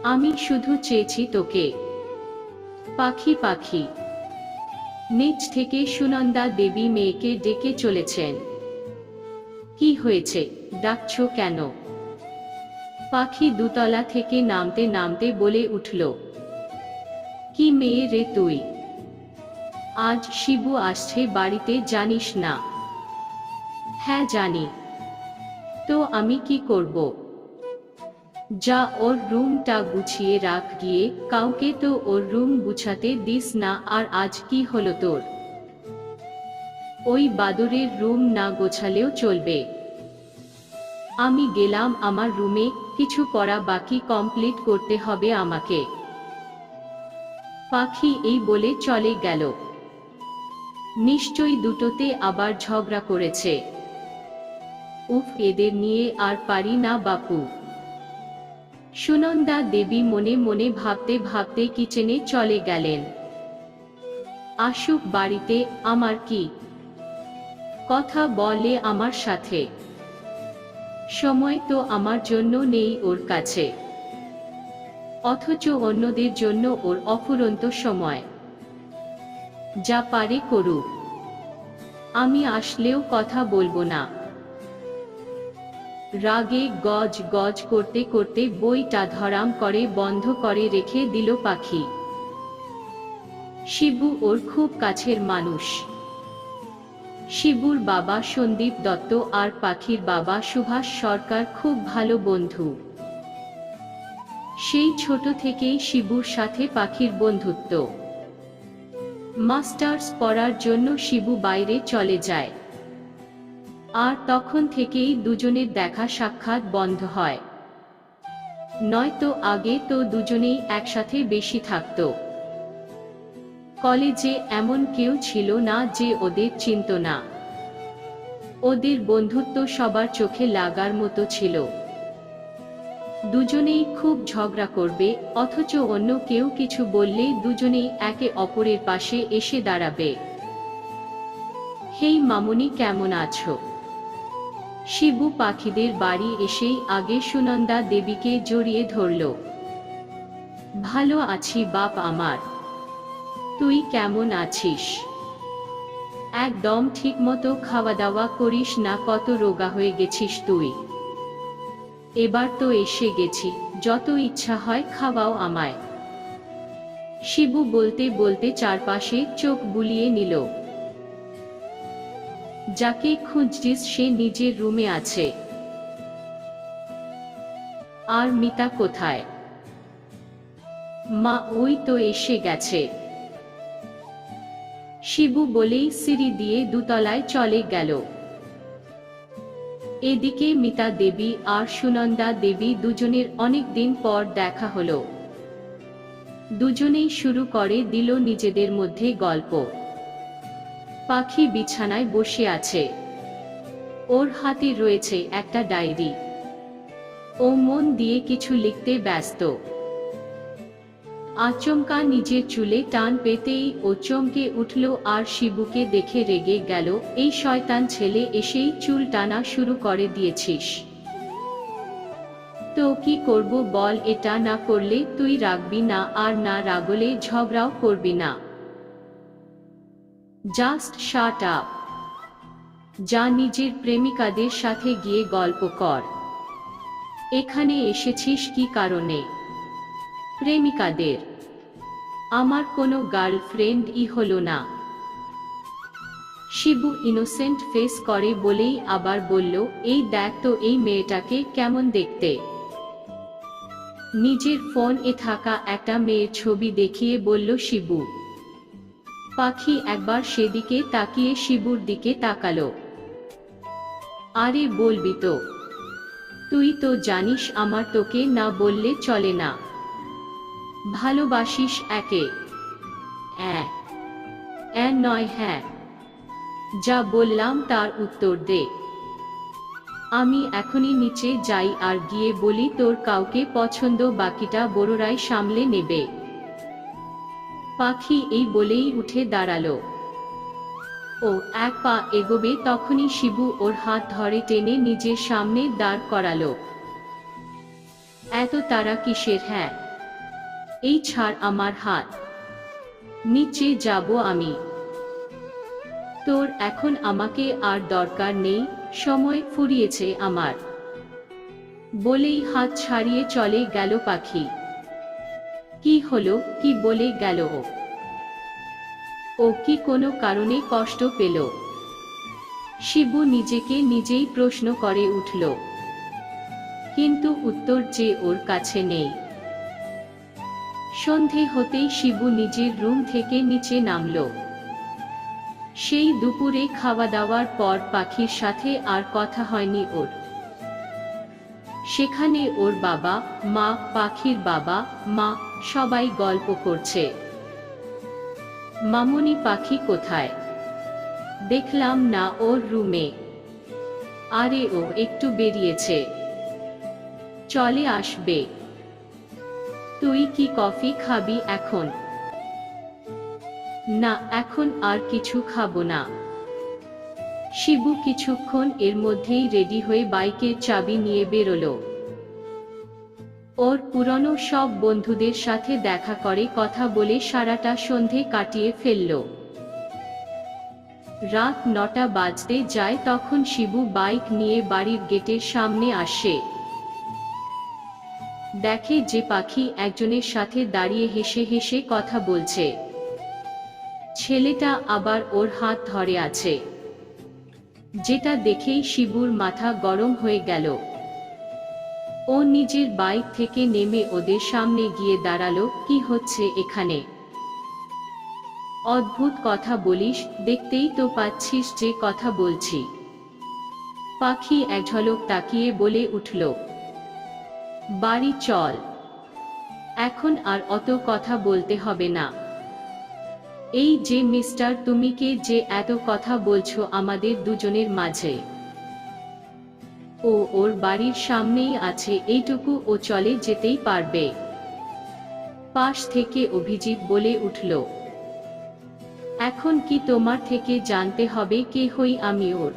আমি শুধু চেয়েছি তোকে। পাখি পাখি। নিচ থেকে সুনন্দা দেবী মেয়েকে ডেকে চলেছেন। কি হয়েছে, ডাকছো কেন? পাখি দুতলা থেকে নামতে নামতে বলে উঠল, কি মেয়ে রে তুই? আজ শিবু আসছে বাড়িতে, জানিস না? হ্যাঁ জানি। তো আমি কি করব? যা ওর রুমটা গুছিয়ে রাখ গিয়ে, কাউকে তো ওর রুম গুছাতে দিস না। আর আজ কি হলো তোর? ওই বাদুড়ের রুম না গোছালেও চলবে। আমি গেলাম আমার রুমে, কিছু পড়া বাকি কমপ্লিট করতে হবে আমাকে। পাখি এই বলে চলে গেল। নিশ্চয়ই দুটোতে আবার ঝগড়া করেছে। উফ, এদের নিয়ে আর পারি না বাপু। সুনন্দা দেবী মনে মনে ভাবতে ভাবতে কিচেনে চলে গেলেন। আসুক বাড়িতে, আমার কি কথা বলে আমার সাথে? সময় তো আমার জন্য নেই ওর কাছে, অথচ অন্যদের জন্য ওর অফুরন্ত সময়। যা পারে করুক, আমি আসলেও কথা বলবো না। রাগে গজ গজ করতে করতে বইটা ধরাম করে বন্ধ করে রেখে দিল পাখি। শিবু ওর খুব কাছের মানুষ। শিবুর বাবা সন্দীপ দত্ত আর পাখির বাবা সুভাষ সরকার খুব ভালো বন্ধু। সেই ছোট থেকেই শিবুর সাথে পাখির বন্ধুত্ব। মাস্টার্স পড়ার জন্য শিবু বাইরে চলে যায়, আর তখন থেকেই দুজনের দেখা সাক্ষাৎ বন্ধ হয়। নয়তো আগে তো দুজনেই একসাথে বেশি থাকত। কলেজে এমন কেউ ছিল না যে ওদের চিনত না। ওদের বন্ধুত্ব সবার চোখে লাগার মতো ছিল। দুজনেই খুব ঝগড়া করবে, অথচ অন্য কেউ কিছু বললেই দুজনেই একে অপরের পাশে এসে দাঁড়াবে। হেই মামুনি, কেমন আছো? শিবু পাখিদের বাড়ি এসেই আগে সুনন্দা দেবীকে জড়িয়ে ধরল। ভালো আছি বাপ আমার, তুই কেমন আছিস? একদম ঠিকমতো খাওয়া দাওয়া করিস না, কত রোগা হয়ে গেছিস তুই। এবার তো এসে গেছি, যত ইচ্ছা হয় খাওয়াও আমায়। শিবু বলতে বলতে চারপাশে চোখ বুলিয়ে নিল। যাকে খুঁজছিস সে নিজের রুমে আছে। আর মিতা কোথায়? মা ওই তো এসে গেছে। শিবু বলেই সিঁড়ি দিয়ে দুতলায় চলে গেল। এদিকে মিতা দেবী আর সুনন্দা দেবী দুজনের অনেক দিন পর দেখা হলো। দুজনেই শুরু করে দিল নিজেদের মধ্যে গল্প। পাখি বিছানায় বসে আছে, ওর হাতে রয়েছে একটা ডায়েরি। ও মন দিয়ে কিছু লিখতে ব্যস্ত। আচমকা নিজের চুলে টান পেতেই ও চমকে উঠল আর শিবুকে দেখে রেগে গেল। এই শয়তান ছেলে এসেই চুল টানা শুরু করে দিয়েছিস। তো কি করব বল? এটা না করলে তুই রাগবি না, আর না রাগলে ঝগড়াও করবি না। Just shut up. যা নিজের প্রেমিকাদের সাথে গিয়ে গল্প কর। এখানে এসেছিস কি কারণে? প্রেমিকাদের? আমার কোনো গার্লফ্রেন্ডই হলো না। শিবু ইনোসেন্ট ফেস করে বলেই আবার বলল, এই দেখ তো এই মেয়েটাকে কেমন দেখতে। নিজের ফোন এ থাকা একটা মেয়ের ছবি দেখিয়ে বলল শিবু। পাখি একবার সেদিকে তাকিয়ে শিবুর দিকে তাকালো। আরে বলবি তো? তুই তো জানিস আমার তোকে না বললে চলে না। ভালোবাসিস একে? নয় হ্যাঁ। যা বললাম তার উত্তর দে। আমি এখনই নিচে যাই আর গিয়ে বলি তোর কাউকে পছন্দ, বাকিটা বড়রাই সামলে নেবে। পাখি এই বলেই উঠে দাঁড়ালো। ও এক পা এগোবে তখনই শিবু ওর হাত ধরে টেনে নিজের সামনে দাঁড় করালো। এত তারা কিসের? হ্যাঁ, এই ছাড় আমার হাত, নিচে যাব আমি। তোর এখন আমাকে আর দরকার নেই, সময় ফুরিয়েছে আমার। বলেই হাত ছাড়িয়ে চলে গেল পাখি। কি হলো? কি বলে গেল ও? ও কি কোনো কারণে কষ্ট পেল? শিবু নিজেকে নিজেই প্রশ্ন করে উঠল, কিন্তু উত্তর যে ওর কাছে নেই। সন্ধে হতেই শিবু নিজের রুম থেকে নিচে নামল। সেই দুপুরে খাওয়া দাওয়ার পর পাখির সাথে আর কথা হয়নি ওর। সেখানে ওর বাবা মা, পাখির বাবা মা সবাই গল্প করছে। মামুনি পাখি কোথায়? দেখলাম না ওর রুমে। আরে ও একটু বেরিয়েছে, চলে আসবে। তুই কি কফি খাবি এখন? না, এখন আর কিছু খাবো না। শিবু কিছুক্ষণ এর মধ্যেই রেডি হয়ে বাইকের চাবি নিয়ে বেরোলো। ওর পুরনো সব বন্ধুদের সাথে দেখা করে কথা বলে সারাটা সন্ধে কাটিয়ে ফেলল। রাত 9টা বাজতে যায় তখন শিবু বাইক নিয়ে বাড়ির গেটের সামনে আসে। দেখে যে পাখি একজনের সাথে দাঁড়িয়ে হেসে হেসে কথা বলছে। ছেলেটা আবার ওর হাত ধরে আছে, যেটা দেখেই শিবুর মাথা গরম হয়ে গেল। ও নিজের বাইক থেকে নেমে ওদের সামনে গিয়ে দাঁড়ালো। কি হচ্ছে এখানে? অদ্ভুত কথা বলিস, দেখতেই তো পাচ্ছিস যে কথা বলছি। পাখি এক ঝলক তাকিয়ে বলে উঠল, বাড়ি চল, এখন আর অত কথা বলতে হবে না। এই যে মিস্টার, তুমি কে যে এত কথা বলছো আমাদের দুজনের মাঝে? ও ওর বাড়ির সামনেই আছে, এইটুকু ও চলে যেতেই পারবে। পাশ থেকে অভিজিৎ বলে উঠল, এখন কি তোমার থেকে জানতে হবে কে হই আমি ওর?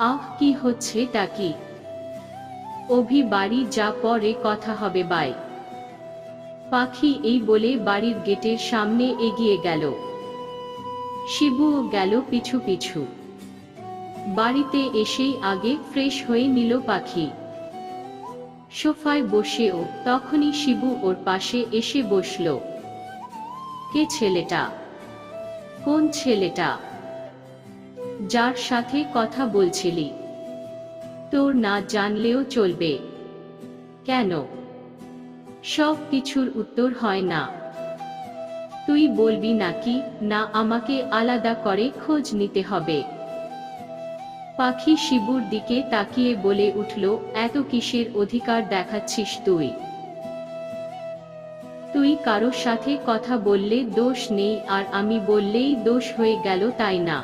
আহ, কি হচ্ছে তা কি? অভি, বাড়ি যা, পরে কথা হবে, বাই। পাখি এই বলে বাড়ির গেটের সামনে এগিয়ে গেল। শিবুও গেল পিছু পিছু। বাড়িতে এসেই আগে ফ্রেশ হয়ে নিল পাখি। সোফায় বসেও তখনই শিবু ওর পাশে এসে বসল। কে ছেলেটা? কোন ছেলেটা? যার সাথে কথা বলছিলি? তোর না জানলেও চলবে। কেন? সব কিছুর উত্তর হয় না। তুই বলবি নাকি না আমাকে আলাদা করে খোঁজ নিতে হবে? পাখি শিবুর দিকে তাকিয়ে বলে উঠল, এত কিসের অধিকার দেখাচ্ছিস তুই? তুই কারোর সাথে কথা বললে দোষ নেই, আর আমি বললেই দোষ হয়ে গেল, তাই না?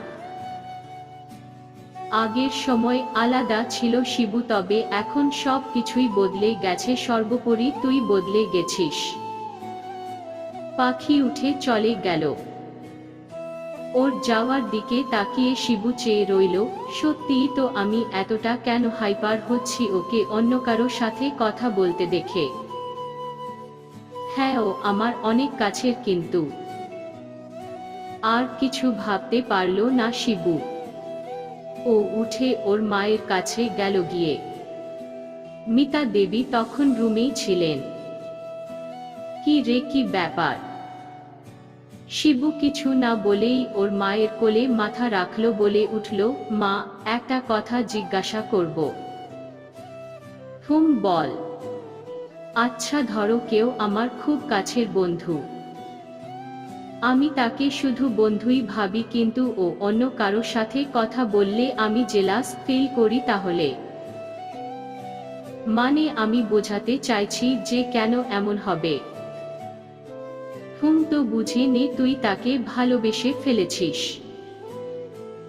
আগের সময় আলাদা ছিল শিবু, তবে এখন সব কিছুই বদলে গেছে, সর্বোপরি তুই বদলে গেছিস। পাখি উঠে চলে গেল। ওর যাওয়ার দিকে তাকিয়ে শিবু চেয়ে রইল। সত্যিই তো, আমি এতটা কেন হাইপার হচ্ছি ওকে অন্য কারো সাথে কথা বলতে দেখে? হ্যাঁ, ও আমার অনেক কাছের, কিন্তু আর কিছু ভাবতে পারল না শিবু। ও উঠে ওর মায়ের কাছে গেল। গিয়ে মিতা দেবী তখন রুমেই ছিলেন। কি রে, কি ব্যাপার? শিবু কিছু না বলেই ওর মায়ের কোলে মাথা রাখল, বলে উঠল, মা, একটা কথা জিজ্ঞাসা করব। হুম, বল। আচ্ছা ধরো, কেউ আমার খুব কাছের বন্ধু, আমি তাকে শুধু বন্ধুই ভাবি, কিন্তু ও অন্য কারো সাথে কথা বললে আমি জেলাস ফিল করি, তাহলে? মানে আমি বোঝাতে চাইছি যে কেন এমন হবে। হুম, তো বুঝে নে, তুই তাকে ভালোবেসে ফেলেছিস,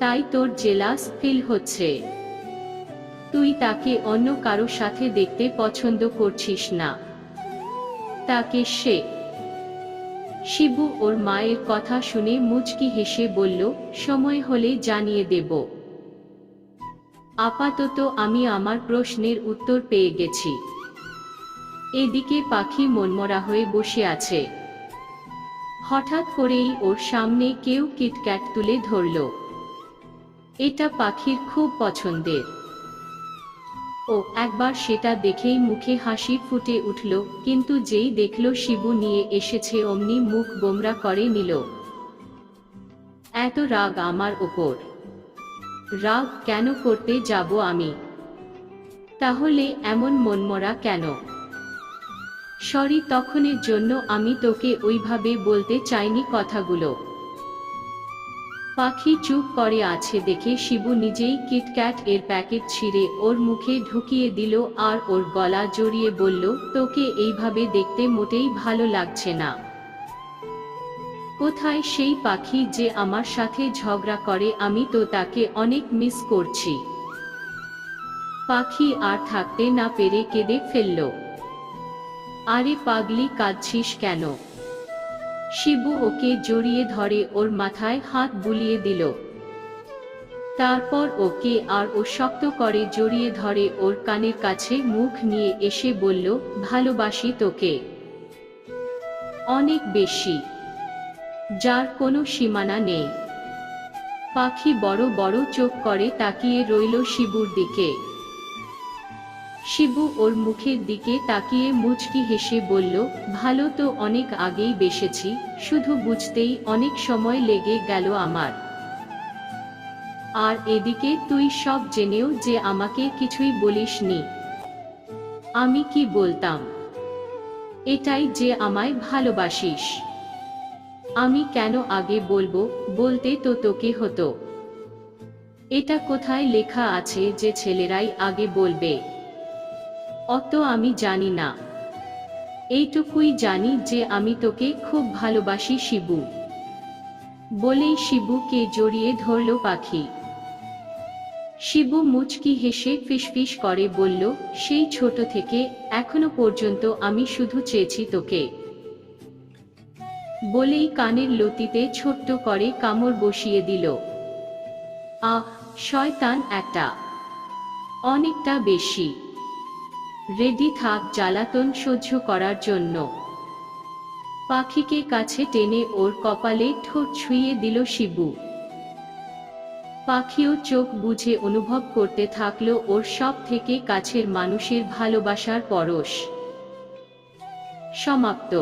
তাই তোর জেলাস ফিল হচ্ছে। তুই তাকে অন্য কারো সাথে দেখতে পছন্দ করছিস না। তাকে সে? শিবু ওর মায়ের কথা শুনে মুচকি হেসে বলল, সময় হলে জানিয়ে দেব। আপাতত আমি আমার প্রশ্নের উত্তর পেয়ে গেছি। এদিকে পাখি মনমরা হয়ে বসে আছে। হঠাৎ করেই ওর সামনে কেউ কিটক্যাট তুলে ধরল। এটা পাখির খুব পছন্দের। ও একবার সেটা দেখেই মুখে হাসি ফুটে উঠল, কিন্তু যেই দেখল শিবু নিয়ে এসেছে অমনি মুখ গোমরা করে নিল। এত রাগ আমার ওপর? রাগ কেন করতে যাব আমি? তাহলে এমন মনমরা কেন? সরি, তখনের জন্য আমি তোকে ওইভাবে বলতে চাইনি কথাগুলো। পাখি চুপ করে আছে দেখে শিবু নিজেই কিটক্যাট এর প্যাকেট ছিঁড়ে ওর মুখে ঢুকিয়ে দিল আর ওর গলা জড়িয়ে বলল, তোকে এইভাবে দেখতে মোটেই ভালো লাগছে না। কোথায় সেই পাখি যে আমার সাথে ঝগড়া করে? আমি তো তাকে অনেক মিস করছি। পাখি আর থাকতে না পেরে কেঁদে ফেলল। আরে পাগলি, কাঁদছিস কেন? শিবু ওকে জড়িয়ে ধরে ওর মাথায় হাত বুলিয়ে দিল। তারপর ওকে আর ও শক্ত করে জড়িয়ে ধরে ওর কানের কাছে মুখ নিয়ে এসে বলল, ভালোবাসি তোকে অনেক বেশি, যার কোনো সীমানা নেই। পাখি বড় বড় চোখ করে তাকিয়ে রইল শিবুর দিকে। শিবু ওর মুখের দিকে তাকিয়ে মুচকি হেসে বলল, ভালো তো অনেক আগেই বেসেছি, শুধু বুঝতেই অনেক সময় লেগে গেল আমার। আর এদিকে তুই সব জেনেও যে আমাকে কিছুই বলিসনি। আমি কি বলতাম? এটাই যে আমায় ভালোবাসিস। আমি কেন আগে বলবো? বলতে তো তোকে হতো। এটা কোথায় লেখা আছে যে ছেলেরাই আগে বলবে? অত আমি জানি না, এইটুকুই জানি যে আমি তোকে খুব ভালোবাসি শিবু। বলেই শিবুকে জড়িয়ে ধরল পাখি। শিবু মুচকি হেসে ফিসফিস করে বলল, সেই ছোট থেকে এখনো পর্যন্ত আমি শুধু চেয়েছি তোকে। বলেই কানের লতিতে ছোট্ট করে কামড় বসিয়ে দিল। আহ, শয়তান একটা, অনেকটা বেশি। রেডি থাক জ্বালাতন সহ্য করার জন্য। পাখিকে কাছে টেনে ওর কপালে ঠোঁট ছুঁয়ে দিল শিবু। পাখিও চোখ বুজে অনুভব করতে থাকলো ওর সব থেকে কাছের মানুষের ভালোবাসার পরশ। সমাপ্ত।